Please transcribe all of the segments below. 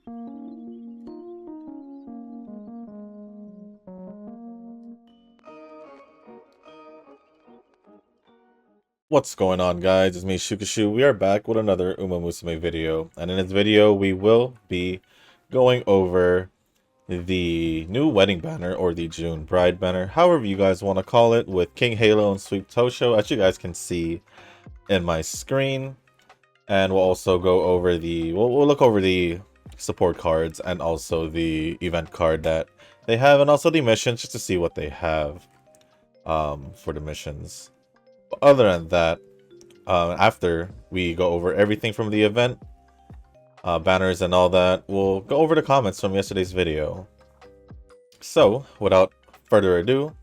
What's going on, guys? It's me, Shukashu. We are back with another Musume video, and in this video we will be going over the new wedding banner, or the June bride banner, however you guys want to call it, with King Halo and Sweet Tosho, as you guys can see in my screen. And we'll also go over we'll look over the support cards and also the event card that they have, and also the missions, just to see what they have for the missions. But other than that, after we go over everything from the event, banners and all that, we'll go over the comments from yesterday's video. So, without further ado,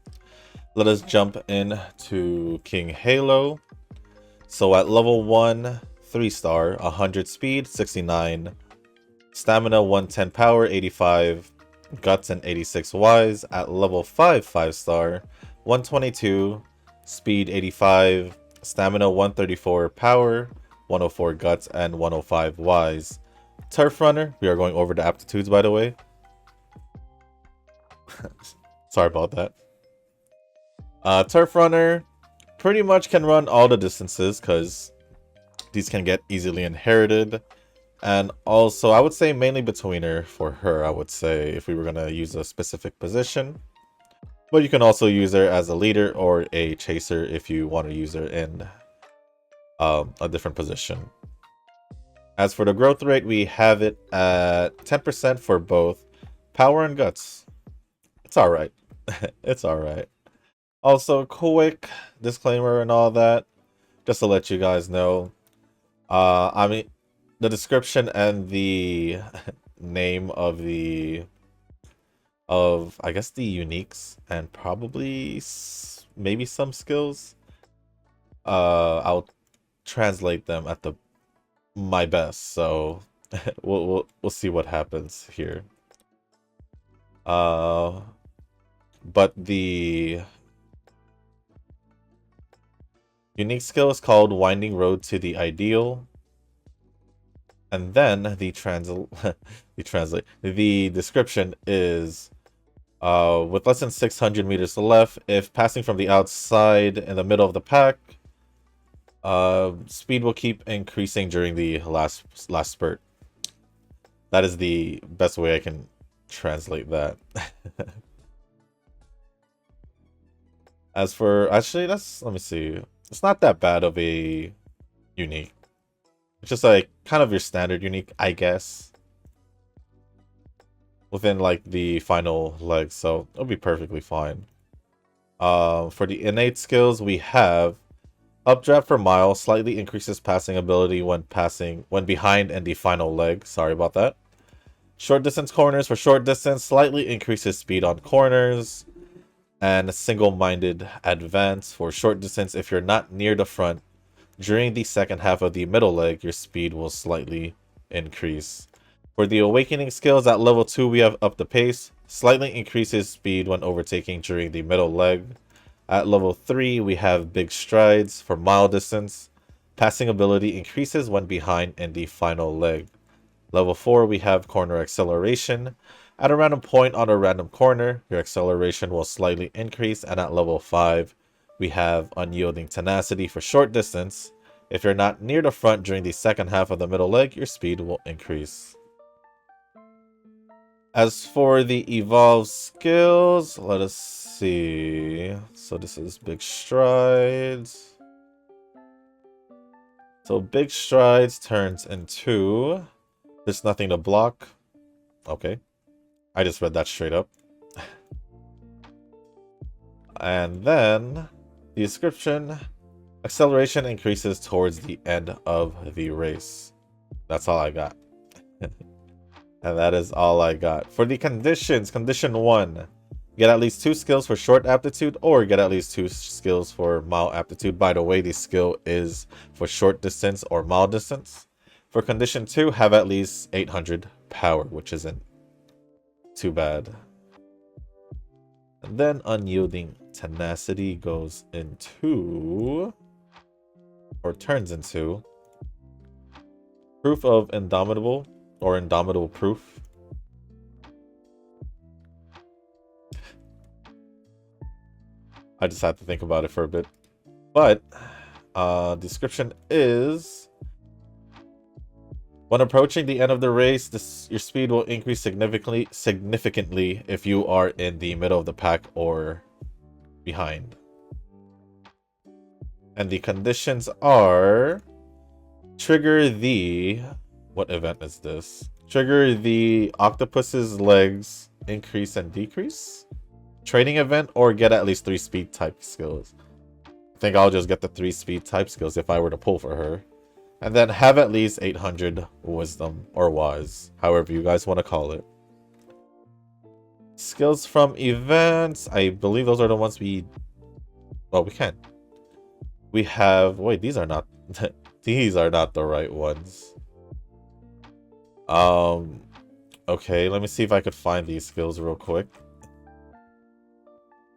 let us jump into King Halo. So at level 1, 3-star, 100 speed, 69, stamina 110 power, 85, guts and 86 wise. At level 5, 5-star, 122, speed 85, stamina 134 power, 104 guts, and 105 wise. Turf Runner, we are going over the aptitudes, by the way. Sorry about that. Turf Runner pretty much can run all the distances, because these can get easily inherited. And also, I would say mainly betweener for her, I would say, if we were going to use a specific position. But you can also use her as a leader or a chaser if you want to use her in a different position. As for the growth rate, we have it at 10% for both power and guts. It's alright. It's alright. Also, quick disclaimer and all that, just to let you guys know. I mean, the description and the name of I guess the uniques and probably maybe some skills, I'll translate them at my best, so we'll see what happens here. But the unique skill is called Winding Road to the Ideal. And then the description is with less than 600 meters to left, if passing from the outside in the middle of the pack, speed will keep increasing during the last spurt. That is the best way I can translate that. As for, actually, let me see. It's not that bad of a unique. It's just like kind of your standard unique, I guess, within like the final leg, so it'll be perfectly fine. For the innate skills, we have updraft for mile, slightly increases passing ability when behind in the final leg. Sorry about that. Short distance corners, for short distance, slightly increases speed on corners. And single-minded advance, for short distance, if you're not near the front during the second half of the middle leg, your speed will slightly increase. For the awakening skills, at level 2 we have up the pace, slightly increases speed when overtaking during the middle leg. At level 3 we have big strides, for mile distance, passing ability increases when behind in the final leg. Level 4 we have corner acceleration. At a random point on a random corner, your acceleration will slightly increase. And at level 5 we have unyielding tenacity, for short distance. If you're not near the front during the second half of the middle leg, your speed will increase. As for the evolved skills, let us see. So this is big strides. So big strides turns into there's nothing to block. Okay. I just read that straight up. And then the description, acceleration increases towards the end of the race. That's all I got. And that is all I got. For the conditions, condition 1, get at least 2 skills for short aptitude, or get at least 2 skills for mile aptitude. By the way, the skill is for short distance or mile distance. For condition 2, have at least 800 power, which isn't too bad. And then unyielding tenacity goes into, or turns into, proof of indomitable or indomitable proof. I just had to think about it for a bit. But description is, when approaching the end of the race, your speed will increase significantly if you are in the middle of the pack or behind. And the conditions are, trigger the... What event is this? Trigger the octopus's legs increase and decrease? Training event, or get at least 3 speed type skills. I think I'll just get the 3 speed type skills if I were to pull for her. And then have at least 800 wisdom or wise, however you guys want to call it. Skills from events, I believe those are the ones we... Well, we can. We have... Wait, these are not... These are not the right ones. Okay, let me see if I could find these skills real quick.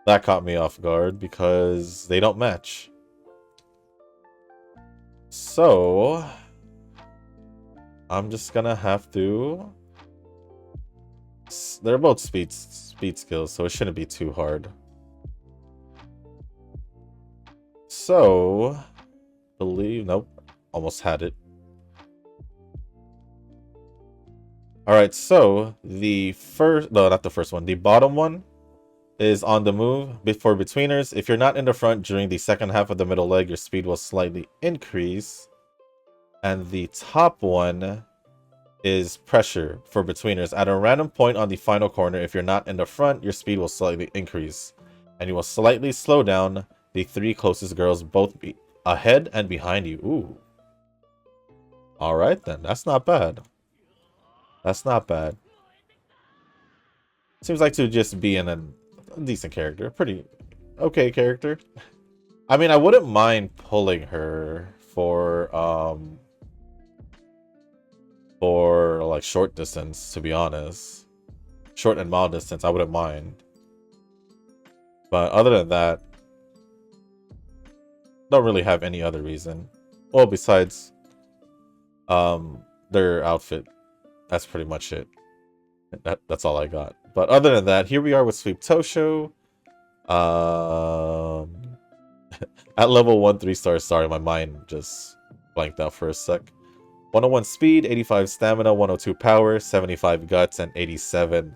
That caught me off guard because they don't match. So, I'm just gonna have to... They're both speed skills, so it shouldn't be too hard. So, nope, almost had it. Alright, so the first, no, not the first one, the bottom one is on the move for betweeners. If you're not in the front during the second half of the middle leg, your speed will slightly increase. And the top one is pressure for betweeners. At a random point on the final corner, if you're not in the front, your speed will slightly increase. And you will slightly slow down the 3 closest girls, both be ahead and behind you. Ooh. Alright then, that's not bad. That's not bad. Seems like to just be in a decent character. Pretty okay character. I mean, I wouldn't mind pulling her for like short distance, to be honest. Short and mile distance, I wouldn't mind. But other than that, don't really have any other reason. Well, besides their outfit. That's pretty much it. That's all I got. But other than that, here we are with Sweep Tosho. At level 1, 3 stars. Sorry, my mind just blanked out for a sec. 101 speed, 85 stamina, 102 power, 75 guts, and 87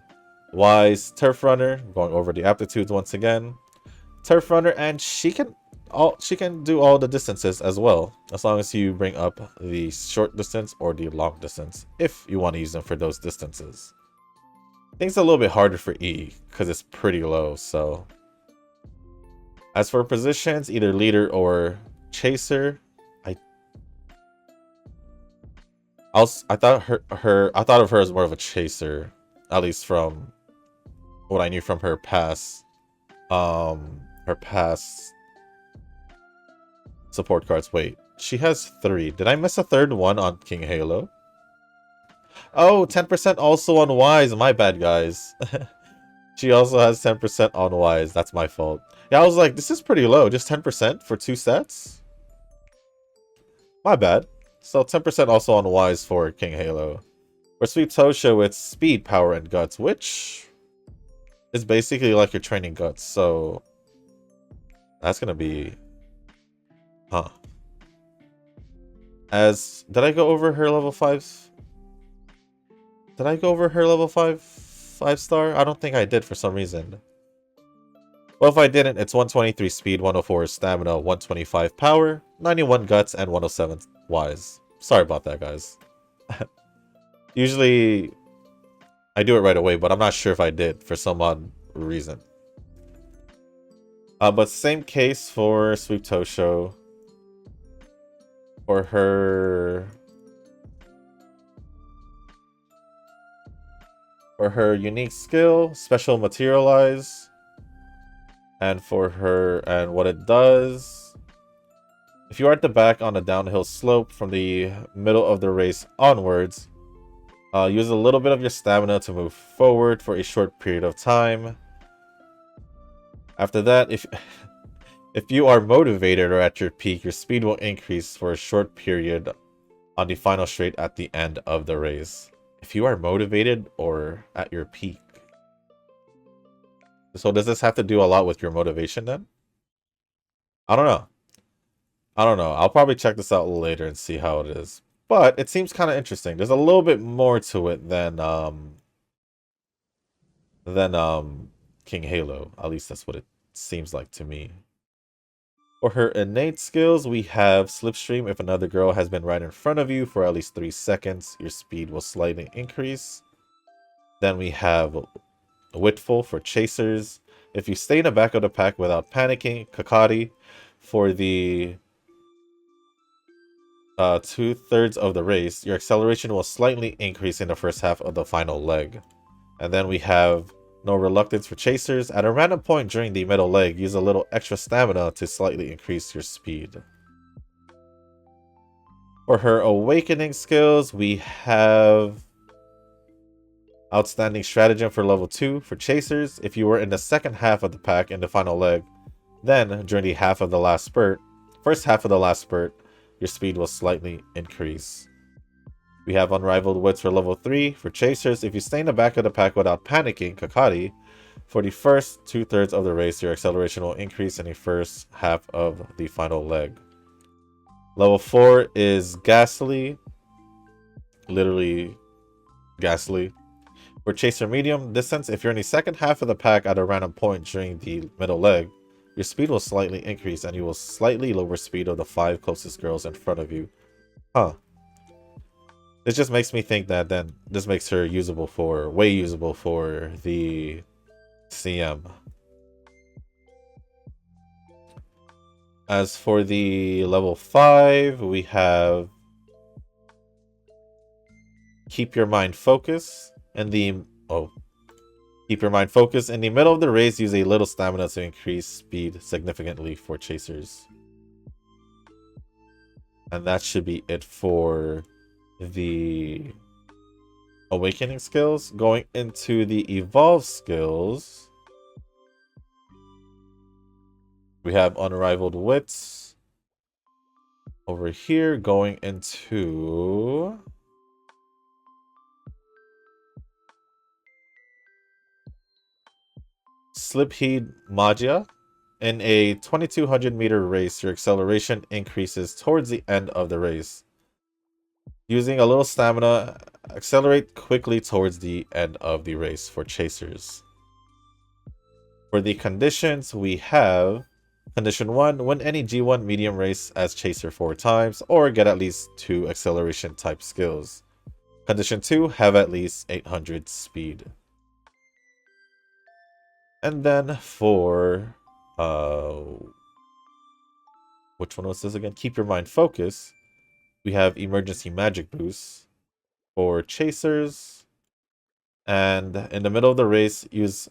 wise. Turf Runner, going over the aptitudes once again. Turf Runner, and she can do all the distances as well, as long as you bring up the short distance or the long distance, if you want to use them for those distances. I think it's a little bit harder for E, because it's pretty low, so... As for positions, either leader or chaser, I thought of her as more of a chaser, at least from what I knew from her past support cards. Wait, she has 3. Did I miss a third one on King Halo? Oh, 10% also on Wise. My bad, guys. She also has 10% on Wise. That's my fault. Yeah, I was like, this is pretty low. Just 10% for 2 sets? My bad. So 10% also on Wise for King Halo. For Sweep Tosho, it's speed, power, and guts, which is basically like your training guts. So that's going to be... Huh. Did I go over her level 5? Did I go over her level 5 star? I don't think I did for some reason. Well, if I didn't, it's 123 speed, 104 stamina, 125 power, 91 guts, and 107 wise. Sorry about that, guys. Usually, I do it right away, but I'm not sure if I did for some odd reason. But same case for Sweep Tosho. For her unique skill, special materialize, and for her and what it does. If you are at the back on a downhill slope from the middle of the race onwards, use a little bit of your stamina to move forward for a short period of time. After that, if you are motivated or at your peak, your speed will increase for a short period on the final straight at the end of the race. if you are motivated or at your peak. So does this have to do a lot with your motivation then? I don't know. I don't know. I'll probably check this out later and see how it is. But it seems kind of interesting. There's a little bit more to it than King Halo. At least that's what it seems like to me. For her innate skills, we have Slipstream. If another girl has been right in front of you for at least 3 seconds, your speed will slightly increase. Then we have Witful for chasers. If you stay in the back of the pack without panicking, Kakari for the 2/3 of the race, your acceleration will slightly increase in the first half of the final leg. And then we have No Reluctance for chasers. At a random point during the middle leg, use a little extra stamina to slightly increase your speed. For her awakening skills, we have Outstanding Stratagem for level 2 for chasers. If you were in the second half of the pack in the final leg, then during the first half of the last spurt, your speed will slightly increase. We have Unrivaled Wits for level 3 for chasers. If you stay in the back of the pack without panicking, Kakari, for the first 2/3 of the race, your acceleration will increase in the first half of the final leg. Level 4 is Ghastly. Literally, Ghastly. For chaser medium distance, if you're in the second half of the pack at a random point during the middle leg, your speed will slightly increase and you will slightly lower speed of the 5 closest girls in front of you. Huh. This just makes me think that then this makes her way usable for the CM. As for the level 5, we have Keep Your Mind Focused. Keep your mind focused. In the middle of the race, use a little stamina to increase speed significantly for chasers. And that should be it for the awakening skills. Going into the evolve skills, we have Unrivaled Wits. Over here, going into Slipheed Magia. In a 2200 meter race, your acceleration increases towards the end of the race. Using a little stamina, accelerate quickly towards the end of the race for chasers. For the conditions, we have Condition 1, win any G1 medium race as chaser 4 times, or get at least 2 acceleration type skills. Condition 2, have at least 800 speed. And then for which one was this again? Keep your mind focused. We have emergency magic boost for chasers. And in the middle of the race, use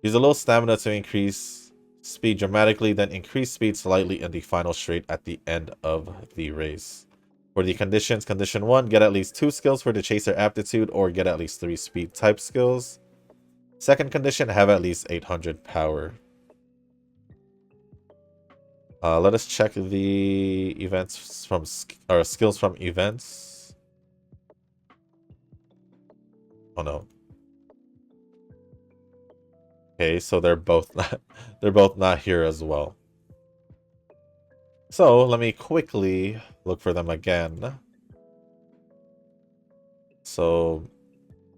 a little stamina to increase speed dramatically, then increase speed slightly in the final straight at the end of the race. For the conditions, condition 1, get at least 2 skills for the chaser aptitude, or get at least 3 speed type skills. Second condition, have at least 800 power. Let us check the events from skills from events. Oh no. Okay, so they're both not here as well. So let me quickly look for them again. So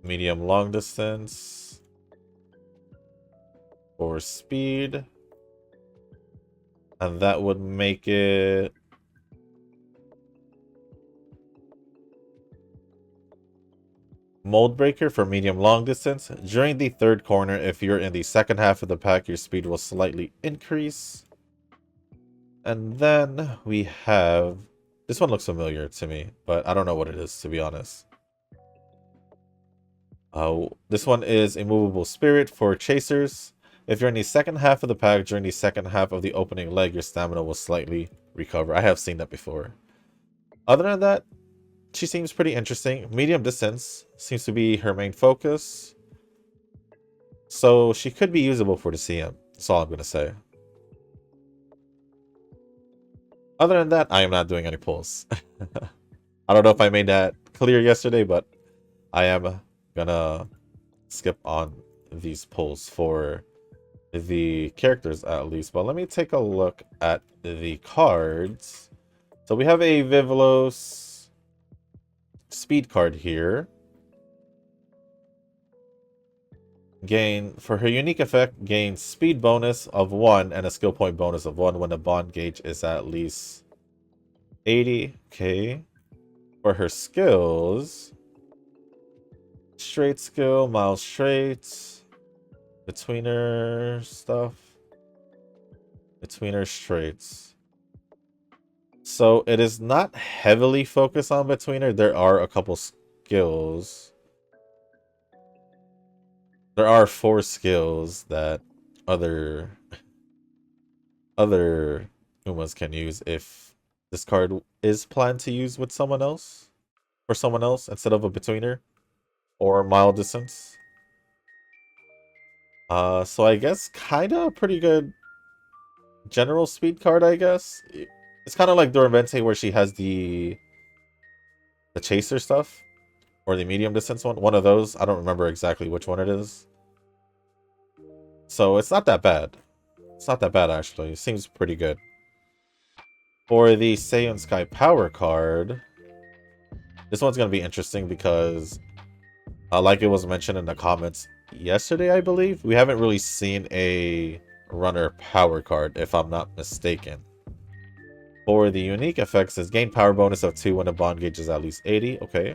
medium long distance for speed. And that would make it Mold Breaker for medium long distance. During the third corner, if you're in the second half of the pack, your speed will slightly increase. And then we have... This one looks familiar to me, but I don't know what it is, to be honest. This one is Immovable Spirit for chasers. If you're in the second half of the pack during the second half of the opening leg, your stamina will slightly recover. I have seen that before. Other than that, she seems pretty interesting. Medium distance seems to be her main focus. So she could be usable for the CM. That's all I'm going to say. Other than that, I am not doing any pulls. I don't know if I made that clear yesterday, but I am gonna skip on these pulls for the characters at least. But let me take a look at the cards. So we have a Vivlos speed card here. Gain for her unique effect, gain speed bonus of 1 and a skill point bonus of 1 when the bond gauge is at least 80. Okay. For her skills, straight skill, mild straight, betweener stuff, betweener straights. So it is not heavily focused on betweener. There are a couple skills. There are 4 skills that other Umas can use if this card is planned to use with someone else, for someone else instead of a betweener or mild distance. So I guess kind of a pretty good general speed card, I guess. It's kind of like Dormente where she has the chaser stuff or the medium distance one of those. I don't remember exactly which one it is. So it's not that bad. It's not that bad actually. It seems pretty good. For the Saiyan Sky Power card, this one's going to be interesting because like it was mentioned in the comments yesterday, I believe, we haven't really seen a runner power card, if I'm not mistaken. For the unique effects, is gain power bonus of 2 when the bond gauge is at least 80. Okay.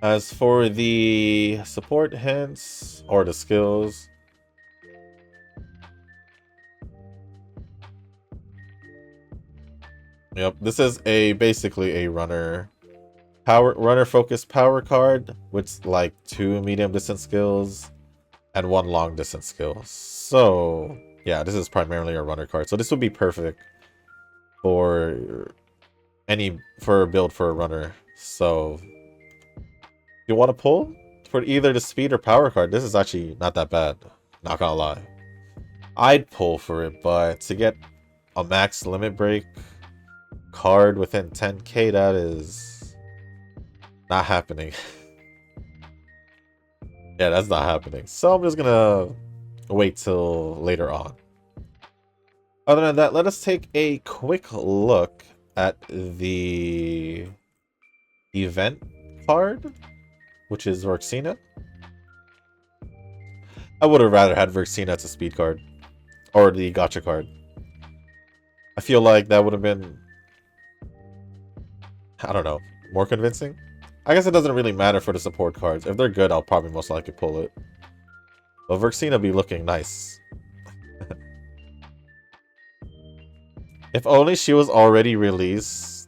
As for the support hints or the skills, yep, this is basically a runner focused power card with like 2 medium distance skills and 1 long distance skill. So yeah, this is primarily a runner card. So this would be perfect for a build for a runner. So if you want to pull for either the speed or power card, this is actually not that bad. Not gonna lie. I'd pull for it, but to get a max limit break card within 10k, that is not happening. Yeah, that's not happening. So I'm just gonna wait till later on. Other than that, let us take a quick look at the event card, which is Verxina. I would have rather had Verxina as a speed card, or the gacha card. I feel like that would have been, I don't know, more convincing. I guess it doesn't really matter for the support cards. If they're good, I'll probably most likely pull it. But Verxina be looking nice. If only she was already released,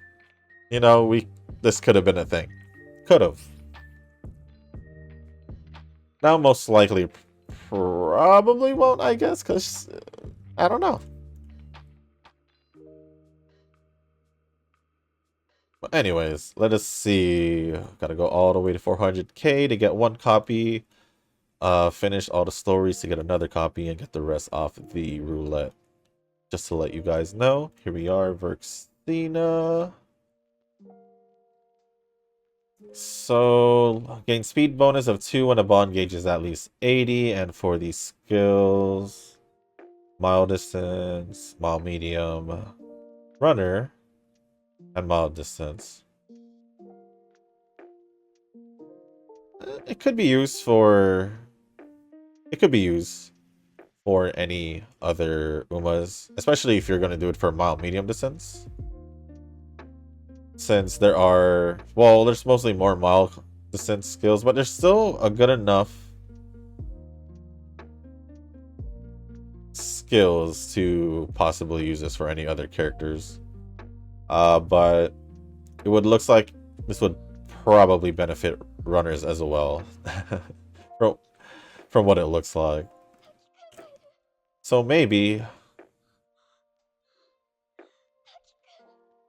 you know, this could have been a thing. Could have. Now most likely probably won't, I guess, because I don't know. But anyways, let us see. Gotta go all the way to 400k to get 1 copy. Finish all the stories to get another copy and get the rest off the roulette. Just to let you guys know, here we are, Verxina. So, gain speed bonus of 2 when the bond gauge is at least 80. And for these skills, mild distance, mild medium, runner, and mild distance. It could be used for... It could be used for any other Umas, especially if you're going to do it for mild medium distance. Since there are, well, there's mostly more mild distance skills, but there's still a good enough skills to possibly use this for any other characters. But it looks like this would probably benefit runners as well, from what it looks like. So maybe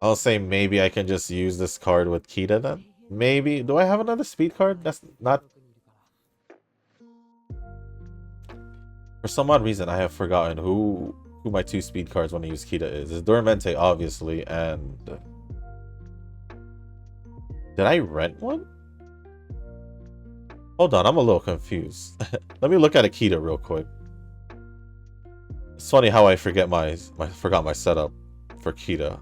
I'll say maybe I can just use this card with Kita then. Maybe. Do I have another speed card? That's not... For some odd reason, I have forgotten who my 2 speed cards when I use Kita is. It's Dormente, obviously, and Did I rent one? Hold on, I'm a little confused. Let me look at Akita real quick. It's funny how I forget forgot my setup for Kita.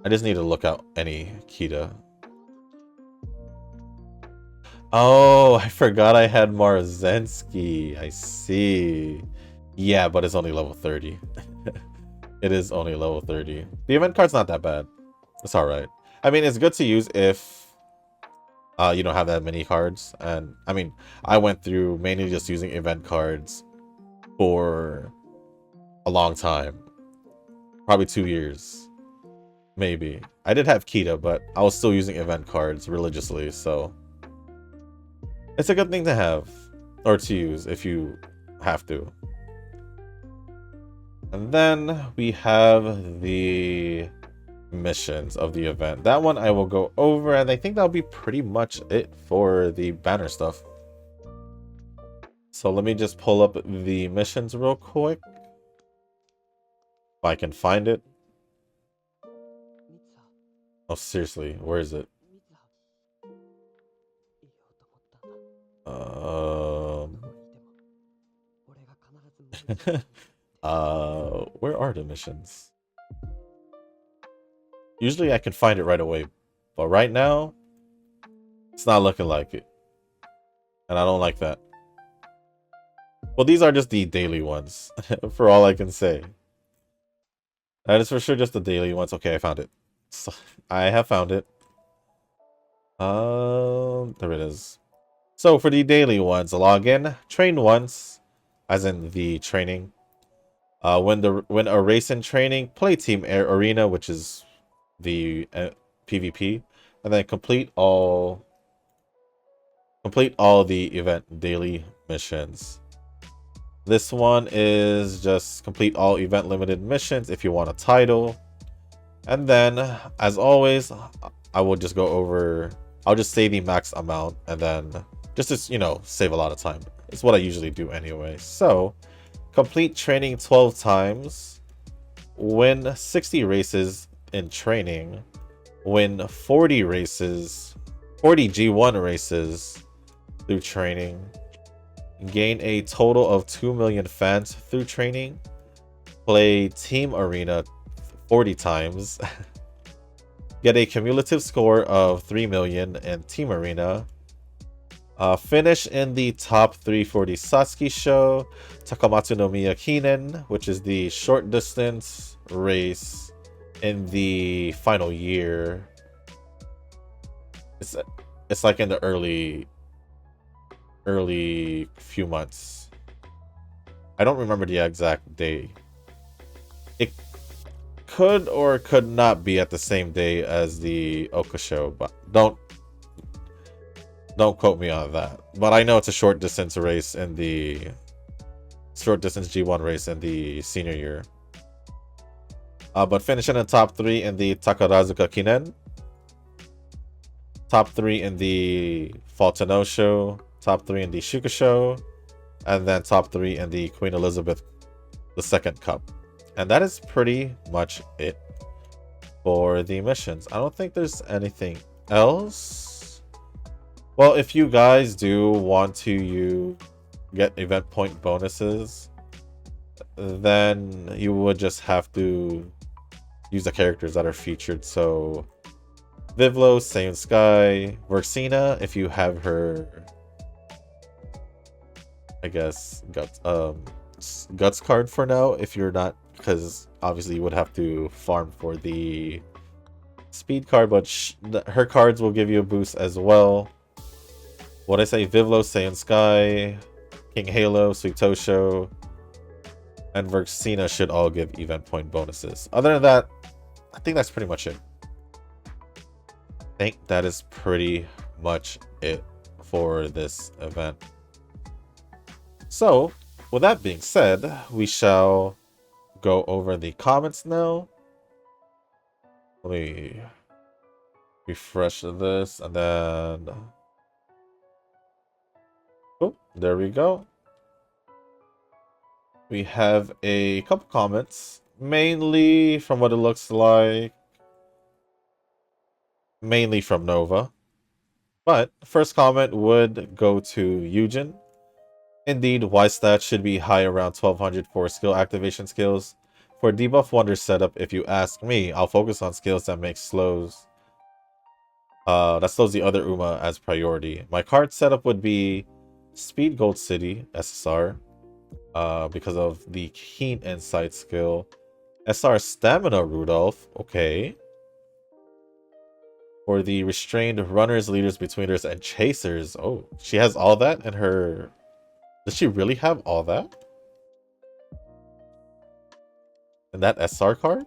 I just need to look out any Kita. Oh, I forgot I had Marzensky. I see. Yeah, but it's only level 30. It is only level 30. The event card's not that bad. It's alright. I mean, it's good to use if you don't have that many cards. And I mean, I went through mainly just using event cards for a long time. Probably 2 years. Maybe. I did have Kita, but I was still using event cards religiously, so it's a good thing to have, or to use if you have to. And then we have the missions of the event. That one I will go over, and I think that'll be pretty much it for the banner stuff. So let me just pull up the missions real quick. If I can find it. Oh, seriously, where is it? Where are the missions? Usually I can find it right away, but right now, it's not looking like it. And I don't like that. Well, these are just the daily ones, for all I can say. That is for sure just the daily ones. Okay, I found it. So, I have found it. There it is. So for the daily ones, log in, train once, as in the training. When a race in training, play team arena, which is the PvP, and then complete all the event daily missions. This one is just complete all event limited missions if you want a title. And then, as always, I will just go over, I'll just say the max amount, and then just to, you know, save a lot of time. It's what I usually do anyway. So, complete training 12 times, win 60 races in training, win 40 races, 40 G1 races through training, gain a total of 2 million fans through training, play Team Arena 40 times, get a cumulative score of 3 million in Team Arena, finish in the top 3 for the Satsuki Show, Takamatsu no Miyakinen, which is the short distance race in the final year. It's like in the early few months. I don't remember the exact day. It could or could not be at the same day as the Oka show, but don't quote me on that. But I know it's a short distance race in the short distance G1 race in the senior year. But finishing in top 3 in the Takarazuka Kinen, top 3 in the Fall to No show, top 3 in the Shuka show, and then top 3 in the Queen Elizabeth II Cup. And that is pretty much it for the missions. I don't think there's anything else. Well, if you guys do want to get event point bonuses, then you would just have to use the characters that are featured. So Vivlo, Saiyan Sky, Verxina, if you have her, I guess, guts card for now. If you're not, because obviously you would have to farm for the speed card, but her cards will give you a boost as well. What I say, Vivlo, Saiyan Sky, King Halo, Suitosho, and Verxina should all give event point bonuses. Other than that, I think that's pretty much it. I think that is pretty much it for this event. So, with that being said, we shall go over the comments now. Let me refresh this, and then... oh, there we go. We have a couple comments, mainly from what it looks like. mainly from Nova. But first comment would go to Eugen. Indeed, Y stats should be high around 1200 for skill activation skills. For debuff wonder setup, if you ask me, I'll focus on skills that that slows the other Uma as priority. My card setup would be Speed Gold City, SSR, because of the Keen Insight skill. SR Stamina Rudolph, okay. For the restrained runners, leaders, betweeners, and chasers. Oh, she has all that in her... Does she really have all that? In that SR card?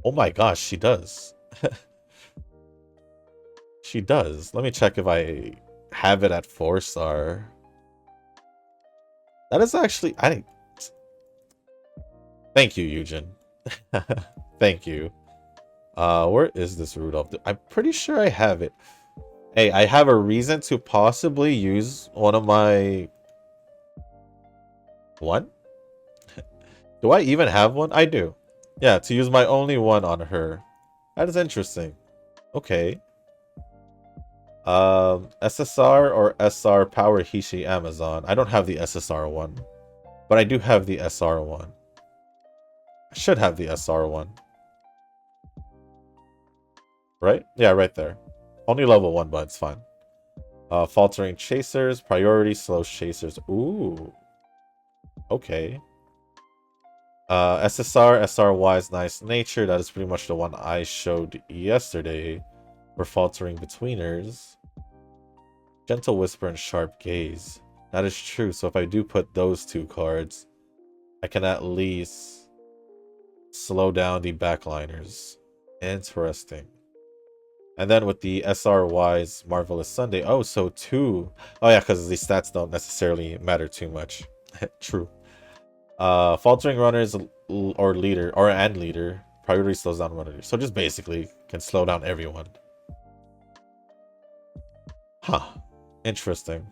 Oh my gosh, she does. She does. Let me check if I have it at 4-star. That is actually... Thank you, Eugen. Thank you. Where is this Rudolph? I'm pretty sure I have it. Hey, I have a reason to possibly use one of my... One? Do I even have one? I do. Yeah, to use my only one on her. That is interesting. Okay. SSR or SR Power Hishi Amazon. I don't have the SSR one. But I do have the SR one. I should have the SR one. Right? Yeah, right there. Only level 1, but it's fine. Faltering Chasers. Priority Slow Chasers. Ooh. Okay. SSR, SRY's Nice Nature. That is pretty much the one I showed yesterday. For Faltering Betweeners. Gentle Whisper and Sharp Gaze. That is true. So if I do put those two cards, I can at least slow down the backliners. Interesting. And then with the SRY's Marvelous Sunday. Oh, so 2. Oh yeah, because the stats don't necessarily matter too much. True. Faltering Runners or Leader, and Leader. Priority slows down runners. So just basically can slow down everyone. Huh. Interesting.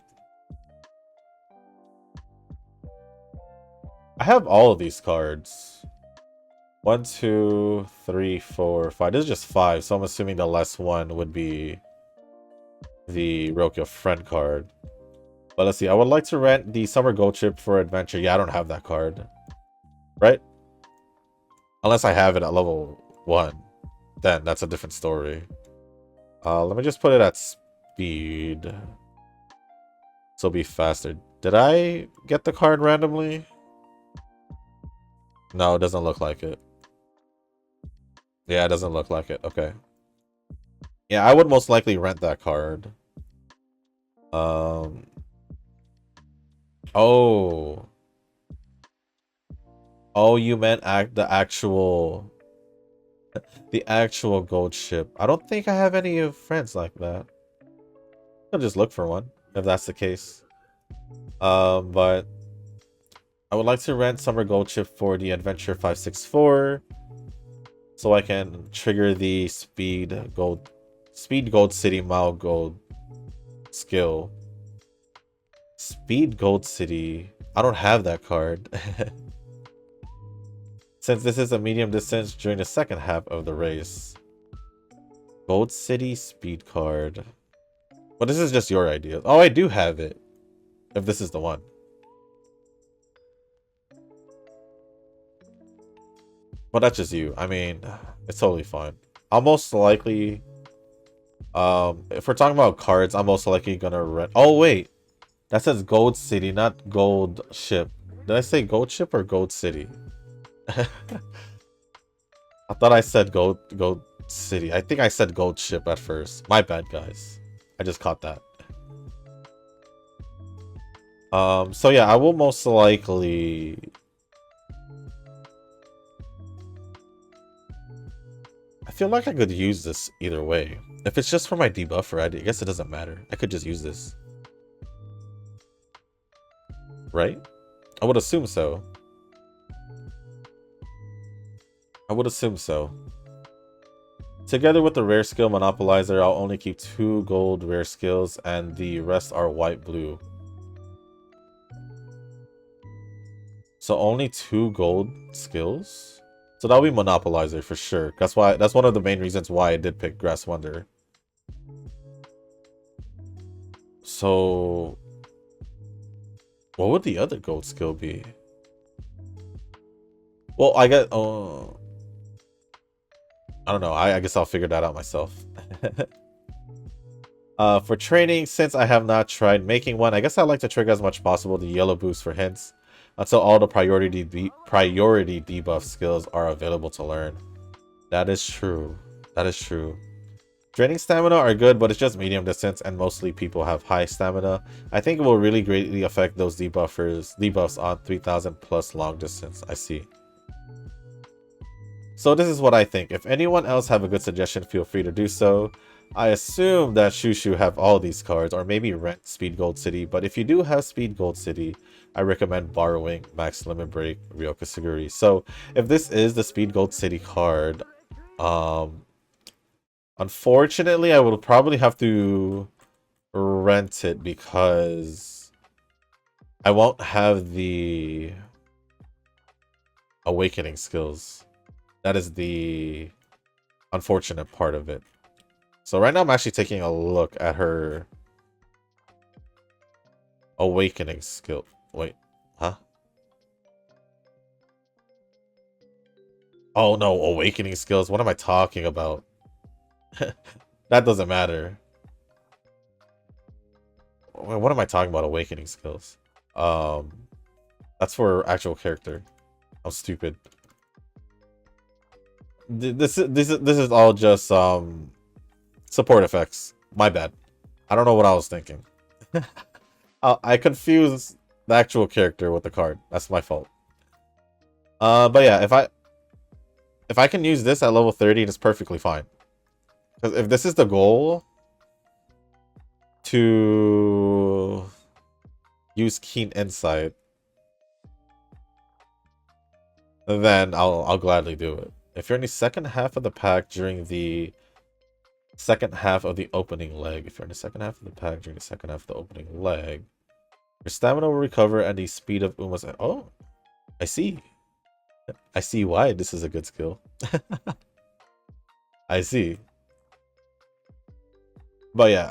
I have all of these cards. 1, 2, 3, 4, 5. This is just 5, so I'm assuming the last one would be the Rokyo friend card. But let's see. I would like to rent the Summer Gold Chip for Adventure. Yeah, I don't have that card. Right? Unless I have it at level 1. Then that's a different story. Let me just put it at speed. So it'll be faster. Did I get the card randomly? No, it doesn't look like it. Yeah, it doesn't look like it. Okay. Yeah, I would most likely rent that card. Oh. Oh, you meant the actual gold ship. I don't think I have any friends like that. I'll just look for one if that's the case. But I would like to rent Summer Gold Chip for the Adventure 564 so I can trigger the Speed Gold City Mao Gold skill. Speed Gold City. I don't have that card. Since this is a medium distance during the second half of the race. Gold City Speed card. But this is just your idea. Oh, I do have it. If this is the one. But that's just you. I mean, it's totally fine. I'll most likely... if we're talking about cards, I'm most likely gonna rent... Oh, wait. That says Gold City, not Gold Ship. Did I say Gold Ship or Gold City? I thought I said Gold City. I think I said Gold Ship at first. My bad, guys. I just caught that. So yeah, I will most likely... I feel like I could use this either way. If it's just for my debuffer, I guess it doesn't matter. I could just use this. Right? I would assume so. I would assume so. Together with the rare skill monopolizer, I'll only keep 2 gold rare skills and the rest are white-blue. So only 2 gold skills? So that'll be Monopolizer for sure. That's one of the main reasons why I did pick Grass Wonder. So what would the other gold skill be? Well, I get I don't know. I guess I'll figure that out myself. For training, since I have not tried making one, I guess I like to trigger as much possible the yellow boost for hints until all the priority debuff skills are available to learn. That is true. That is true. Draining stamina are good, but it's just medium distance, and mostly people have high stamina. I think it will really greatly affect those debuffs on 3000 plus long distance. I see. So this is what I think. If anyone else have a good suggestion, feel free to do so. I assume that Shushu have all these cards, or maybe rent Speed Gold City, but if you do have Speed Gold City, I recommend borrowing Max Limit Break Ryoka Suguri. So if this is the Speed Gold City card, unfortunately I will probably have to rent it because I won't have the awakening skills. That is the unfortunate part of it. So right now I'm actually taking a look at her awakening skill. Wait, huh? Oh no, awakening skills. What am I talking about? That doesn't matter. What am I talking about? Awakening skills. That's for actual character. I'm stupid. This is all just support effects. My bad. I don't know what I was thinking. I confused the actual character with the card. That's my fault. But yeah, if I can use this at level 30, it's perfectly fine. Because if this is the goal to use Keen Insight, then I'll gladly do it. If you're in the second half of the pack during the second half of the opening leg, your stamina will recover and the speed of Uma's. Oh, I see. I see why this is a good skill. I see. But yeah,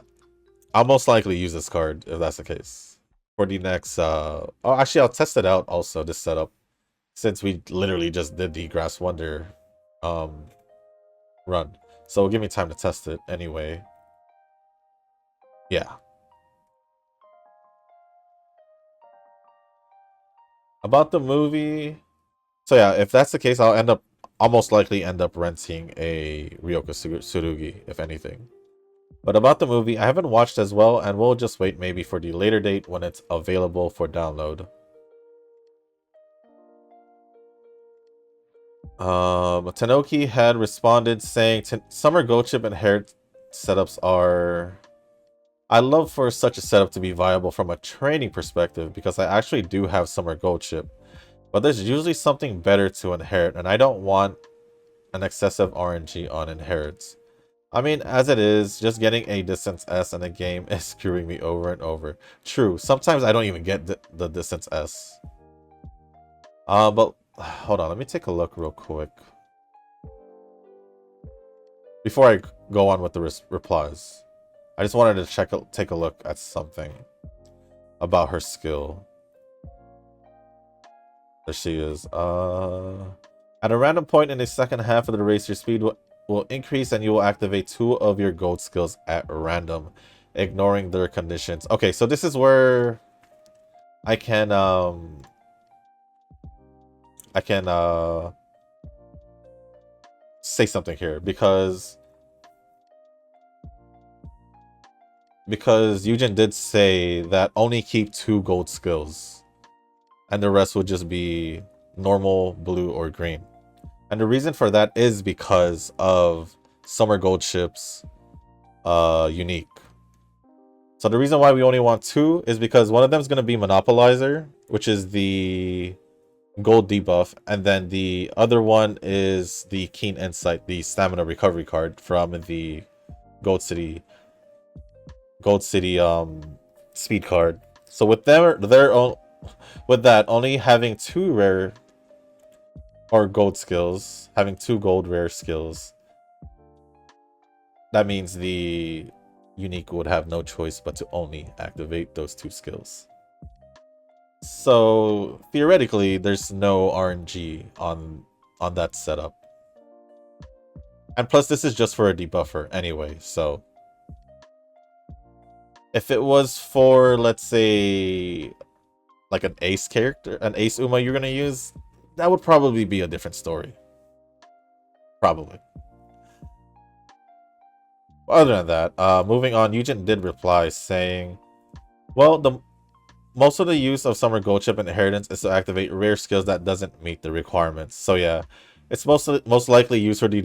I'll most likely use this card if that's the case. For the next oh actually I'll test it out also, this setup. Since we literally just did the Grass Wonder run. So give me time to test it anyway. Yeah. About the movie. So yeah, if that's the case, I'll most likely end up renting a Ryoka Tsurugi, if anything. But about the movie, I haven't watched as well, and we'll just wait maybe for the later date when it's available for download. Tanoki had responded saying, Summer Gold Chip and Hair setups are... I love for such a setup to be viable from a training perspective because I actually do have Summer Gold Chip. But there's usually something better to inherit, and I don't want an excessive RNG on inherits. I mean, as it is, just getting a distance S in a game is screwing me over and over. True, sometimes I don't even get the distance S. But hold on, let me take a look real quick. Before I go on with the replies, I just wanted to take a look at something about her skill. There she is. At a random point in the second half of the race, your speed will increase and you will activate 2 of your gold skills at random, ignoring their conditions. Okay, so this is where I can say something here because Eugen did say that only keep 2 gold skills and the rest would just be normal, blue, or green. And the reason for that is because of Summer Gold Chip's unique. So the reason why we only want 2 is because one of them is going to be Monopolizer, which is the gold debuff, and then the other one is the Keen Insight, the stamina recovery card from the Gold City speed card. So with with that only having 2 rare or gold skills, having 2 gold rare skills, that means the unique would have no choice but to only activate those 2 skills. So theoretically, there's no RNG on that setup. And plus, this is just for a debuffer anyway, so if it was for, let's say, like an ace character, an ace Uma you're gonna use, that would probably be a different story. Probably. Other than that, moving on, Eugen did reply saying, well, most of the use of Summer Gold Chip Inheritance is to activate rare skills that doesn't meet the requirements. So yeah, it's most likely used for the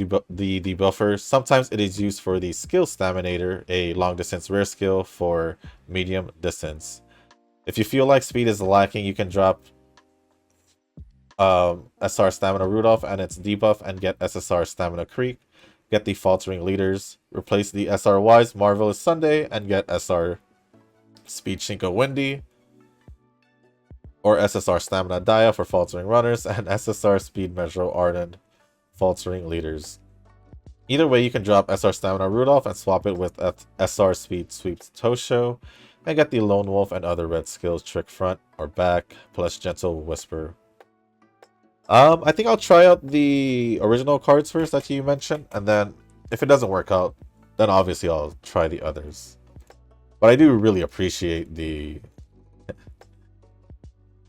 debuffer. Sometimes it is used for the Skill Staminator, a long distance rare skill for medium distance. If you feel like speed is lacking, you can drop SR Stamina Rudolph and its debuff and get SSR Stamina Creek. Get the Faltering Leaders, replace the SRY's Marvelous Sunday, and get SR Speed Shinko Windy, or SSR Stamina Dia for Faltering Runners, and SSR Speed Metro Arden Faltering Leaders. Either way, you can drop SR Stamina Rudolph and swap it with SR Speed Sweeps Tosho, and get the Lone Wolf and other red skills Trick Front or Back, plus Gentle Whisper. I think I'll try out the original cards first that you mentioned, and then if it doesn't work out, then obviously I'll try the others. But I do really appreciate the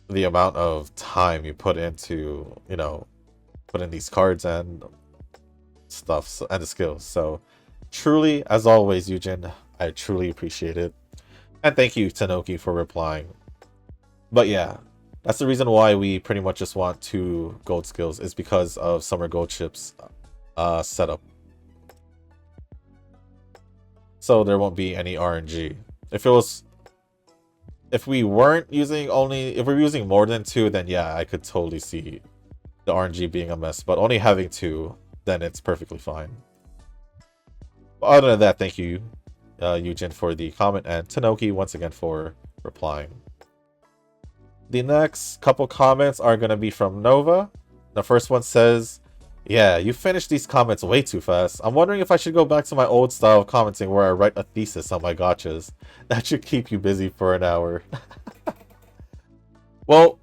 amount of time you put into, you know, put in these cards and stuff and the skills. So truly, as always, Eugen, I truly appreciate it. And thank you, Tanoki, for replying. But yeah, that's the reason why we pretty much just want 2 gold skills, is because of Summer Gold Chip's setup. So there won't be any RNG. If we weren't using if we're using more than 2, then yeah, I could totally see the RNG being a mess. But only having 2, then it's perfectly fine. But other than that, thank you, Eugen, for the comment, and Tanoki once again for replying. The next couple comments are going to be from Nova. The first one says, yeah, you finished these comments way too fast. I'm wondering if I should go back to my old style of commenting where I write a thesis on my gotchas. That should keep you busy for an hour. Well,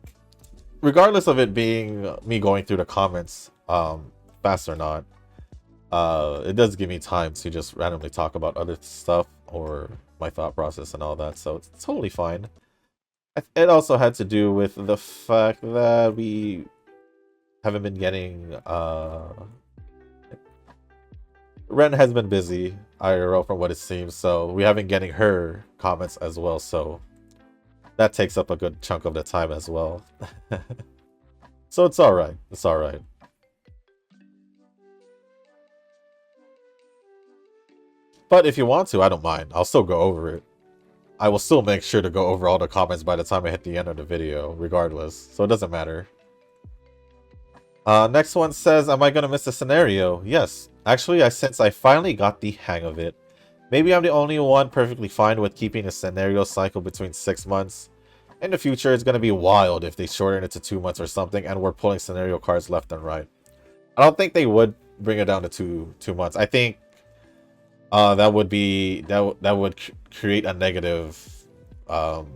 regardless of it being me going through the comments fast or not, it does give me time to just randomly talk about other stuff or my thought process and all that, so it's totally fine. It also had to do with the fact that we haven't been getting Ren has been busy IRL from what it seems, so we haven't getting her comments as well, so that takes up a good chunk of the time as well. So it's alright. It's alright. But if you want to, I don't mind. I'll still go over it. I will still make sure to go over all the comments by the time I hit the end of the video, regardless. So it doesn't matter. Next one says, am I gonna miss a scenario? Yes. Actually, since I finally got the hang of it. Maybe I'm the only one perfectly fine with keeping a scenario cycle between 6 months. In the future, it's gonna be wild if they shorten it to 2 months or something and we're pulling scenario cards left and right. I don't think they would bring it down to two months. I think that would be that would create a negative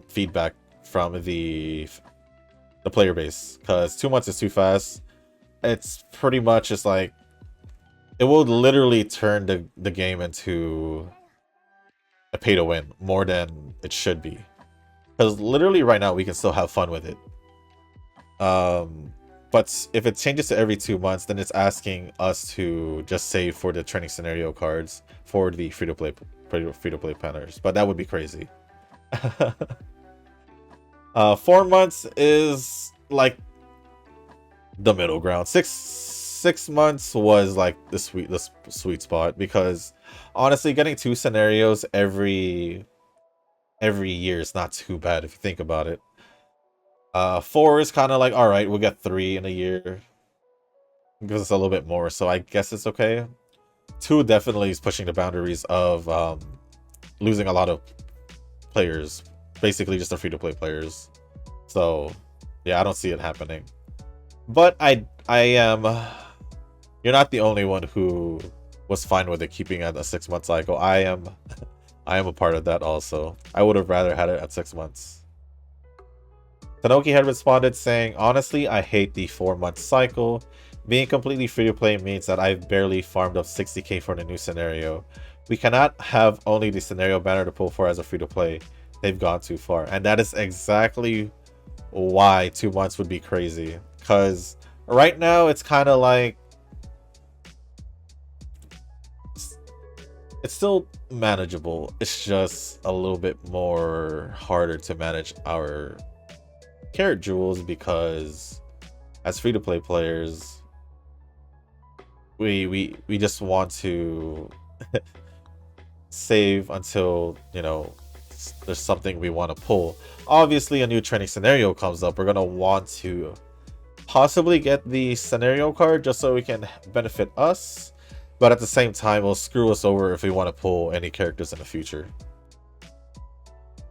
feedback from the player base, because 2 months is too fast. It's pretty much just like it will literally turn the game into a pay to win more than it should be, because literally right now we can still have fun with it. But if it changes to every 2 months, then it's asking us to just save for the training scenario cards for the free-to-play planners. But that would be crazy. 4 months is like the middle ground. Six months was like the sweet spot, because honestly, getting 2 scenarios every year is not too bad if you think about it. 4 is kind of like, all right, we'll get 3 in a year. Gives us a little bit more, so I guess it's okay. 2 definitely is pushing the boundaries of losing a lot of players, basically just the free-to-play players. So yeah, I don't see it happening. But I am. You're not the only one who was fine with it keeping at a 6 month cycle. I am a part of that also. I would have rather had it at 6 months. Tanoki had responded saying, honestly, I hate the 4 month cycle. Being completely free to play means that I've barely farmed up 60k for the new scenario. We cannot have only the scenario banner to pull for as a free to play. They've gone too far. And that is exactly why 2 months would be crazy. Because right now it's kind of like it's still manageable. It's just a little bit more harder to manage our carrot jewels because as free-to-play players, we just want to save until, you know, there's something we want to pull. Obviously, a new training scenario comes up. We're going to want to possibly get the scenario card just so we can benefit us. But at the same time, it'll screw us over if we want to pull any characters in the future.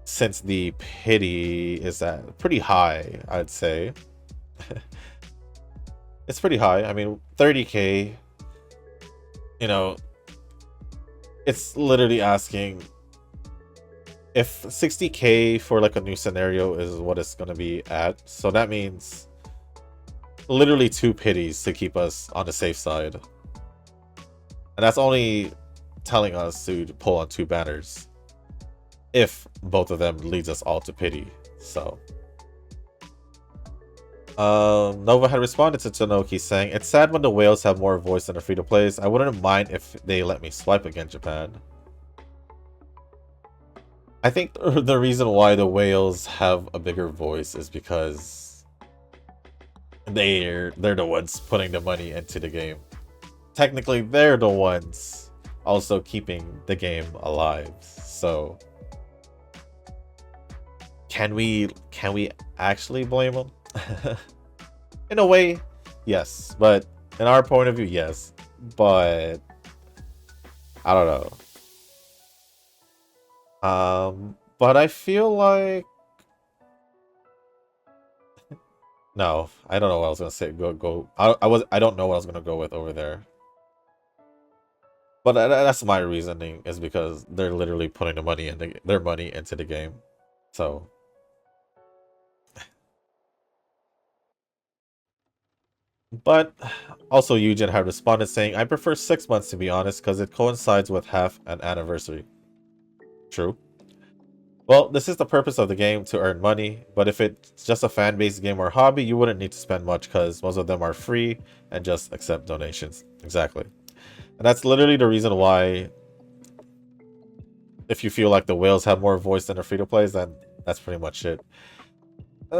Since the pity is at pretty high, I'd say. It's pretty high. I mean, 30k, you know, it's literally asking if 60k for like a new scenario is what it's going to be at. So that means literally 2 pities to keep us on the safe side. And that's only telling us to pull on 2 banners. If both of them leads us all to pity. So Nova had responded to Tanoki saying, it's sad when the whales have more voice than the free-to-plays. I wouldn't mind if they let me swipe again, Japan. I think the reason why the whales have a bigger voice is because they're the ones putting the money into the game. Technically, they're the ones also keeping the game alive. So can we actually blame them? In a way, yes. But in our point of view, yes. But I don't know. But I feel like no, I don't know what I was gonna say. I don't know what I was gonna go with over there. But that's my reasoning, is because they're literally putting the money in their money into the game. So but also Eugen had responded saying, I prefer 6 months to be honest, because it coincides with half an anniversary. True. Well, this is the purpose of the game, to earn money, but if it's just a fan-based game or hobby, you wouldn't need to spend much because most of them are free and just accept donations. Exactly. And that's literally the reason why, if you feel like the whales have more voice than the free-to-plays, then that's pretty much it.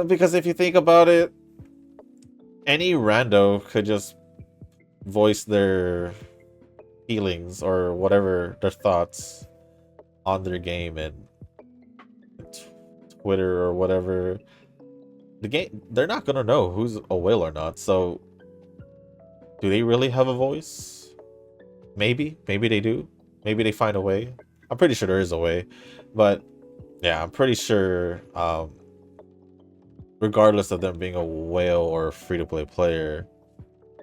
Because if you think about it, any rando could just voice their feelings or whatever, their thoughts on their game and Twitter or whatever. The game, they're not gonna know who's a whale or not. So do they really have a voice? Maybe they do. Maybe they find a way. I'm pretty sure there is a way, but yeah, I'm pretty sure regardless of them being a whale or a free-to-play player,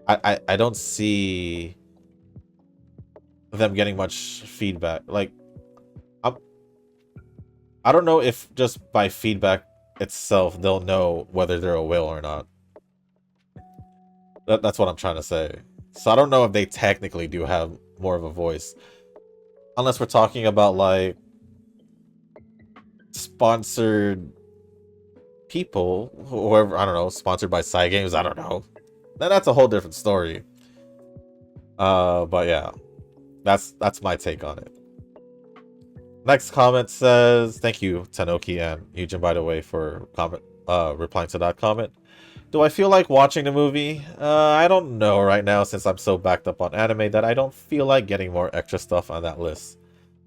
I don't see them getting much feedback. Like I don't know if just by feedback itself they'll know whether they're a whale or not. That's what I'm trying to say. So I don't know if they technically do have more of a voice. Unless we're talking about like sponsored people, whoever, I don't know, sponsored by side games, I don't know. Then that's a whole different story. But yeah. That's my take on it. Next comment says, thank you, Tanoki and Eugen, by the way, for replying to that comment. Do I feel like watching the movie? I don't know right now, since I'm so backed up on anime that I don't feel like getting more extra stuff on that list.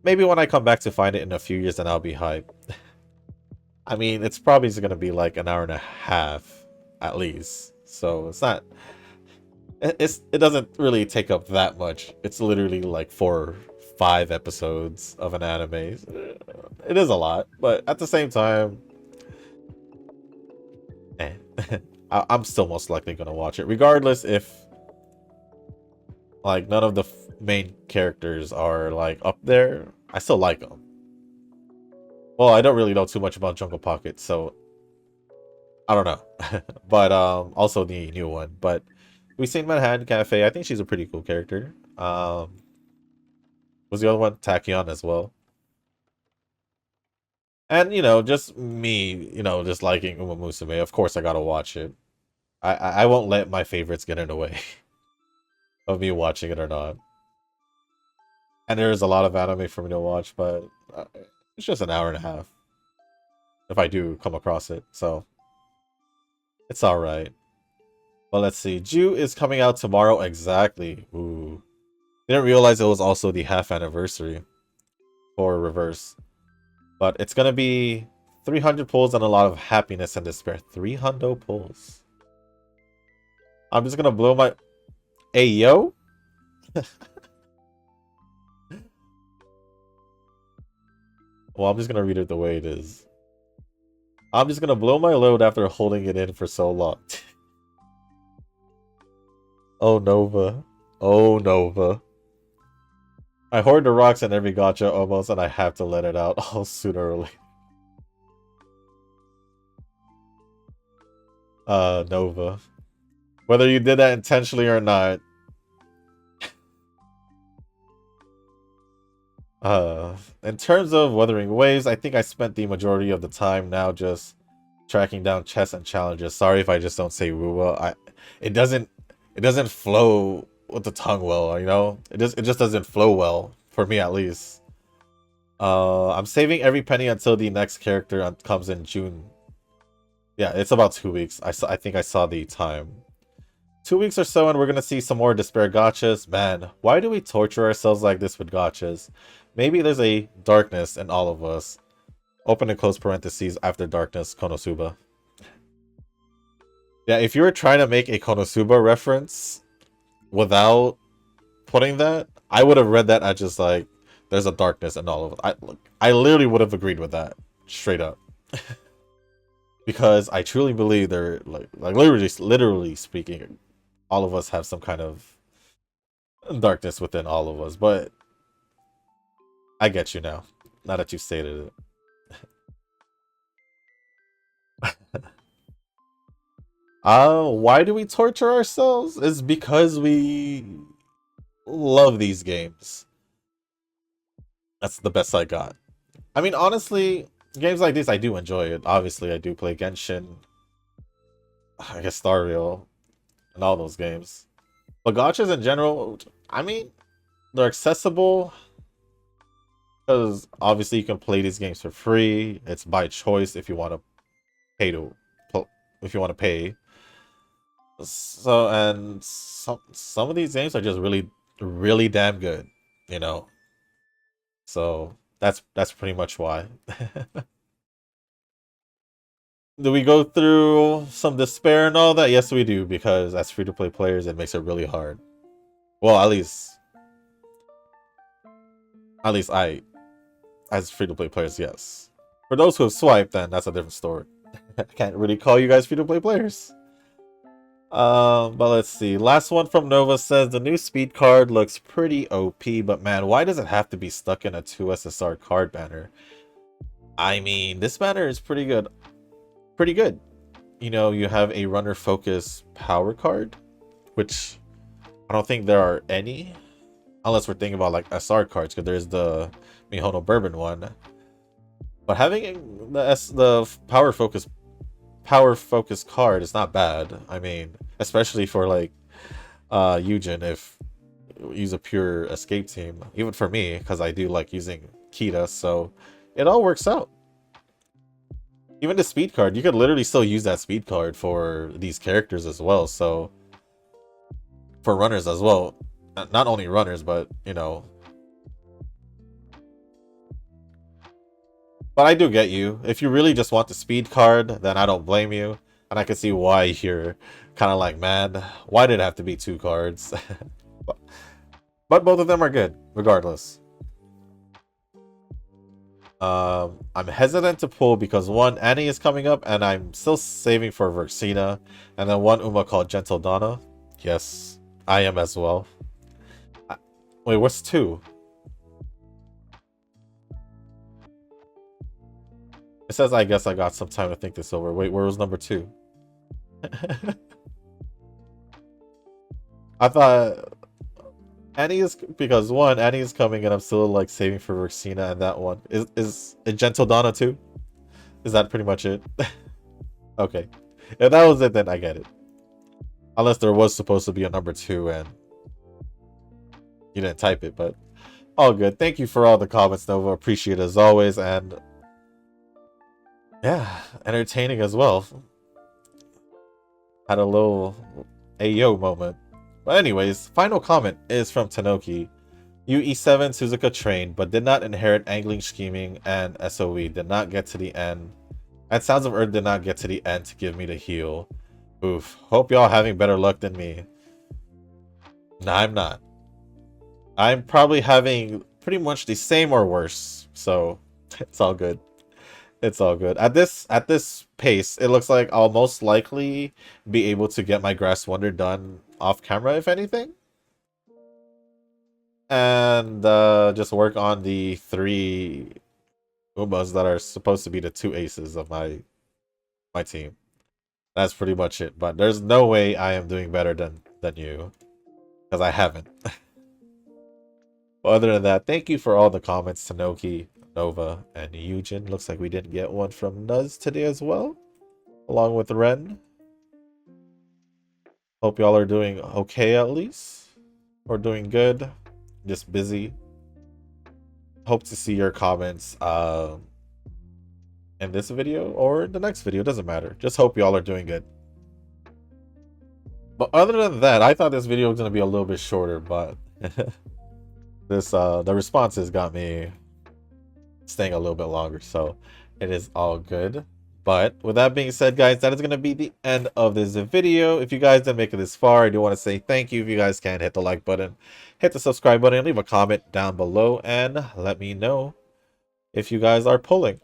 Maybe when I come back to find it in a few years, then I'll be hyped. I mean, it's probably going to be like an hour and a half, at least. So it's not... It doesn't really take up that much. It's literally like 4 or 5 episodes of an anime. It is a lot, but at the same time... I'm still most likely gonna watch it, regardless if like none of the main characters are like up there. I still like them. Well, I don't really know too much about Jungle Pocket, so I don't know. But also the new one. But we've seen Manhattan Cafe. I think she's a pretty cool character. Was the other one Tachyon as well? And you know, just me, you know, just liking Uma Musume. Of course, I gotta watch it. I won't let my favorites get in the way of me watching it or not. And there's a lot of anime for me to watch, but it's just an hour and a half if I do come across it. So it's all right. Well, let's see. Ju is coming out tomorrow exactly. Ooh. Didn't realize it was also the half anniversary for Reverse. But it's gonna be 300 pulls and a lot of happiness and despair. 300 pulls. I'm just gonna blow my... Hey, yo? Well, I'm just gonna read it the way it is. I'm just gonna blow my load after holding it in for so long. Oh, Nova. Oh, Nova. I hoard the rocks in every gacha almost, and I have to let it out all sooner or later. Nova. Whether you did that intentionally or not. In terms of Wuthering Waves, I think I spent the majority of the time now just tracking down chests and challenges. Sorry if I just don't say Wuwa. It doesn't flow with the tongue well, you know? It just doesn't flow well, for me at least. I'm saving every penny until the next character comes in June. Yeah, it's about 2 weeks. I think I saw the time. 2 weeks or so and we're gonna see some more Despair gachas. Man, why do we torture ourselves like this with gachas? Maybe there's a darkness in all of us. Open and close parentheses after darkness, Konosuba. Yeah, if you were trying to make a Konosuba reference without putting that, I would have read that as just like, there's a darkness in all of us. I literally would have agreed with that, straight up. Because I truly believe they're like literally speaking, all of us have some kind of darkness within all of us. But I get you now that you stated it. Why do we torture ourselves? It's because we love these games. That's the best I got. I mean, honestly, games like this, I do enjoy it. Obviously, I do play Genshin. I guess Star Rail and all those games. But gachas in general, I mean, they're accessible because obviously you can play these games for free. It's by choice if you want to pay So, and some of these games are just really damn good, you know. So that's pretty much why. Do we go through some despair and all that? Yes, we do, because as free-to-play players, it makes it really hard. Well, at least I, as free-to-play players, yes. For those who have swiped, then that's a different story. I can't really call you guys free-to-play players. But let's see. Last one from Nova says the new speed card looks pretty OP, but man, why does it have to be stuck in a 2SSR card banner? I mean, this banner is pretty good. Pretty good. You know, you have a runner focus power card, which I don't think there are any, unless we're thinking about like SR cards, because there's the Mihono Bourbon one. But having the power focus card is not bad. I mean, especially for like Eugen, if use a pure escape team, even for me, because I do like using Kita, so it all works out. Even the speed card, you could literally still use that speed card for these characters as well, so for runners as well. Not only runners, but you know. But I do get you. If you really just want the speed card, then I don't blame you. And I can see why you're kind of like, man, why did it have to be 2 cards? But both of them are good, regardless. I'm hesitant to pull because one, Annie is coming up, and I'm still saving for Verxina, and then one Uma called Gentle Donna. Yes, I am as well. I, wait, what's two? It says I guess I got some time to think this over. Wait, where was number two? I thought Annie is because one, Annie is coming, and I'm still like saving for Verxina and that one. Is Gentle Donna too? Is that pretty much it? Okay. If that was it, then I get it. Unless there was supposed to be a number two and you didn't type it, but all good. Thank you for all the comments, Nova. Appreciate it as always, and yeah, entertaining as well. Had a little Ayo moment. But anyways, final comment is from Tanoki. You E7 Suzuka trained, but did not inherit angling, scheming, and SOE. Did not get to the end. And Sounds of Earth did not get to the end to give me the heal. Oof. Hope y'all having better luck than me. Nah, I'm not. I'm probably having pretty much the same or worse. So it's all good. It's all good. At this pace, it looks like I'll most likely be able to get my Grass Wonder done off camera, if anything. And just work on the three Umas that are supposed to be the two aces of my team. That's pretty much it. But there's no way I am doing better than you. Because I haven't. But other than that, thank you for all the comments, Tanoki, Nova, and Eugen. Looks like we didn't get one from Nuz today as well. Along with Ren. Hope y'all are doing okay at least. Or doing good. Just busy. Hope to see your comments in this video or the next video. Doesn't matter. Just hope y'all are doing good. But other than that, I thought this video was going to be a little bit shorter, but the responses got me staying a little bit longer, so it is all good. But with that being said, guys, that is going to be the end of this video. If you guys didn't make it this far, I do want to say thank you. If you guys can, hit the like button, hit the subscribe button, and leave a comment down below, and let me know if you guys are pulling.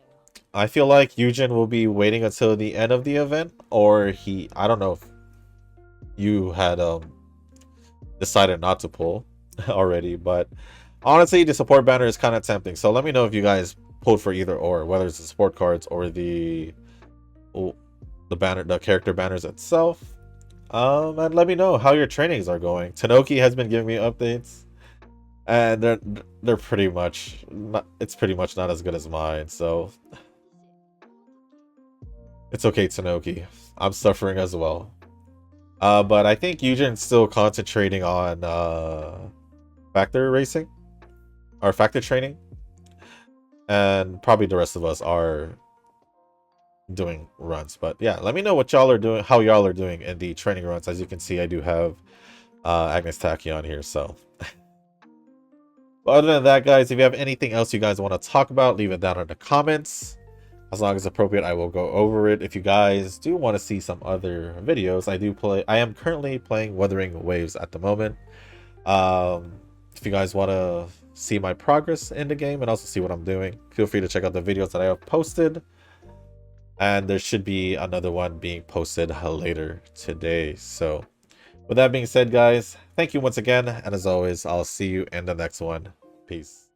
I feel like Eugen will be waiting until the end of the event, or I don't know if you had decided not to pull already, but honestly, the support banner is kind of tempting. So let me know if you guys pulled for either or, whether it's the support cards or the banner, the character banners itself. And let me know how your trainings are going. Tanoki has been giving me updates, and they're pretty much not, it's pretty much not as good as mine. So it's okay, Tanoki. I'm suffering as well. But I think Eugen's still concentrating on factor racing or factor training, and probably the rest of us are doing runs. But yeah, let me know what y'all are doing, how y'all are doing in the training runs. As you can see, I do have Agnes Tachyon here, so but other than that, guys, if you have anything else you guys want to talk about, leave it down in the comments. As long as appropriate, I will go over it. If you guys do want to see some other videos, I am currently playing Wuthering Waves at the moment. If you guys want to see my progress in the game and also see what I'm doing, feel free to check out the videos that I have posted. And there should be another one being posted later today. So with that being said, guys, thank you once again. And as always, I'll see you in the next one. Peace.